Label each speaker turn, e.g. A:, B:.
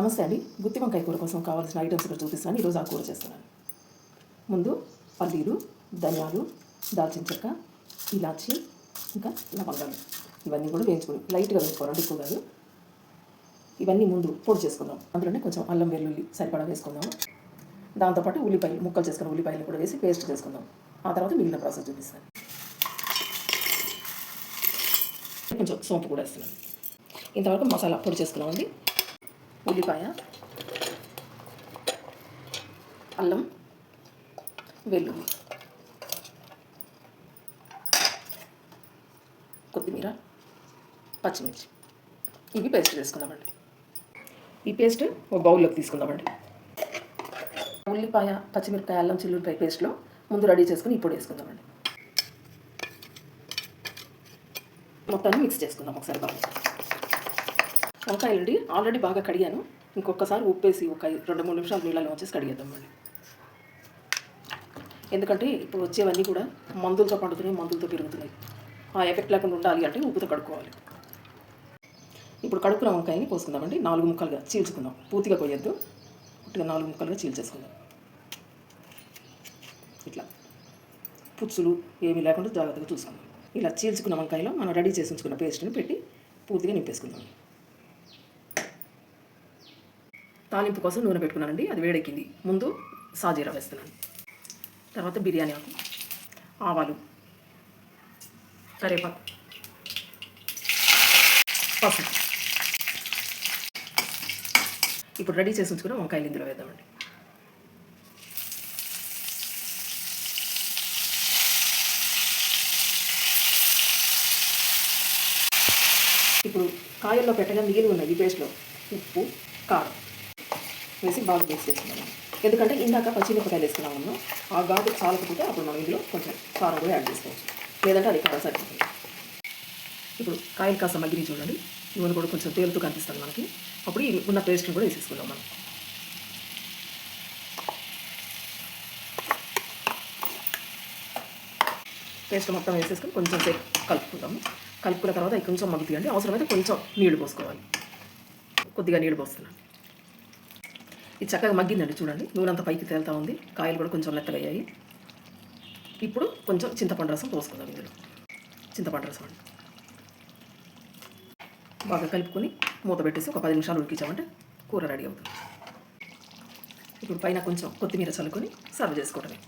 A: నమస్తే అండి. గుత్తి వంకాయ కూర కోసం కావాల్సిన ఐటమ్స్ ఇక్కడ చూపిస్తున్నాను. ఈరోజు ఆ కూర చేస్తున్నాను. ముందు పల్లీలు, ధనియాలు, దాల్చిన చెక్క, ఇలాచి, ఇంకా లవంగాలు ఇవన్నీ కూడా వేయించుకుని లైట్గా వేసుకోవాలండి, ఎక్కువ కాదు. ఇవన్నీ ముందు పొడి చేసుకుందాం. అందులోనే కొంచెం అల్లం వెల్లుల్లి సరిపడా వేసుకుందాం. దాంతోపాటు ఉల్లిపాయలు ముక్కలు చేసుకున్న ఉల్లిపాయలు కూడా వేసి పేస్ట్ చేసుకుందాం. ఆ తర్వాత మిగిలిన ప్రాసెస్ చూపిస్తాను. కొంచెం సోంపు కూడా వేస్తున్నాను. ఇంతవరకు మసాలా పొడి చేసుకున్నామండి. ఉల్లిపాయ, అల్లం వెల్లుల్లి, కొత్తిమీర, పచ్చిమిర్చి ఇవి పేస్ట్ చేసుకుందామండి. ఈ పేస్ట్ ఒక బౌల్లోకి తీసుకుందామండి. ఉల్లిపాయ, పచ్చిమిరపకాయ, అల్లం చిల్లుల్లిపాయ పేస్ట్లో ముందు రెడీ చేసుకుని ఇప్పుడు వేసుకుందామండి. మొత్తాన్ని మిక్స్ చేసుకుందాం ఒకసారి బాగా. వంకాయలండి ఆల్రెడీ బాగా కడిగాను. ఇంకొకసారి ఉప్పేసి ఒక 2-3 నిమిషాలు నీళ్ళలో వచ్చేసి కడిగేద్దాం మళ్ళీ. ఎందుకంటే ఇప్పుడు వచ్చేవన్నీ కూడా మందులతో పండుతున్నాయి, మందులతో పెరుగుతున్నాయి. ఆ ఎఫెక్ట్ లేకుండా ఉండాలి అంటే ఉప్పుతో కడుక్కోవాలి. ఇప్పుడు కడుక్కున్న వంకాయని పోసుకుందామండి. 4 ముక్కలుగా చీల్చుకుందాం. పూర్తిగా కొయ్యొద్దు, పుట్టిగా 4 ముక్కలుగా చీల్చేసుకుందాం. ఇట్లా పుచ్చులు ఏమీ లేకుండా జాగ్రత్తగా చూసుకుందాం. ఇలా చీల్చుకున్న వంకాయలో మనం రెడీ చేసి ఉంచుకున్న పేస్ట్ని పెట్టి పూర్తిగా నింపేసుకుందాం. తాలింపు కోసం నూనె పెట్టుకున్నానండి. అది వేడెక్కింది. ముందు సాజీరా వేస్తున్నాను. తర్వాత బిర్యానీ ఆకు, ఆవాలు, కరివేపాకు, పసుపు. ఇప్పుడు రెడీ చేసి ఉంచుకున్న వంకాయలు ఇందులో వేద్దామండి. ఇప్పుడు కాయల్లో పెట్టగా మిగిలి ఉన్నది పేస్ట్లో ఉప్పు, కారం వేసి బాగా మిక్స్ చేసుకున్నాము. ఎందుకంటే ఇందాక పచ్చిమిరపకాయలు వేసుకున్నాము మనం. ఆ ఘాటు చాలకపోతే అప్పుడు మనం ఇందులో కొంచెం కారం కూడా యాడ్ చేసుకోవచ్చు, లేదంటే అది కారం సరిపోతుంది. ఇప్పుడు కాయలు కాస్త మగ్గిని చూడండి. నూనె కూడా కొంచెం తేలుతూ కనిపిస్తుంది మనకి. అప్పుడు ఈ ఉన్న పేస్ట్ని కూడా వేసేసుకుందాం మనం. పేస్ట్ మొత్తం వేసేసుకొని కొంచెం సేపు కలుపుకుందాము. కలుపుకున్న తర్వాత ఇది కొంచెం మగ్గుతాయండి. అవసరమైతే కొంచెం నీళ్లు పోసుకోవాలి. కొద్దిగా నీళ్లు పోస్తున్నాను. ఇది చక్కగా మగ్గిందండి చూడండి. నూనె అంతా పైకి తేలుతూ ఉంది. కాయలు కూడా కొంచెం మెత్తగా అయ్యాయి. ఇప్పుడు కొంచెం చింతపండు రసం పోసుకుందాం. ఇందులో చింతపండు రసం అండి బాగా కలుపుకొని మూత పెట్టేసి ఒక 10 నిమిషాలు ఉడికించామంటే కూర రెడీ అవుతుంది. ఇప్పుడు పైన కొంచెం కొత్తిమీర చల్లుకొని సర్వ్ చేసుకోవడమే.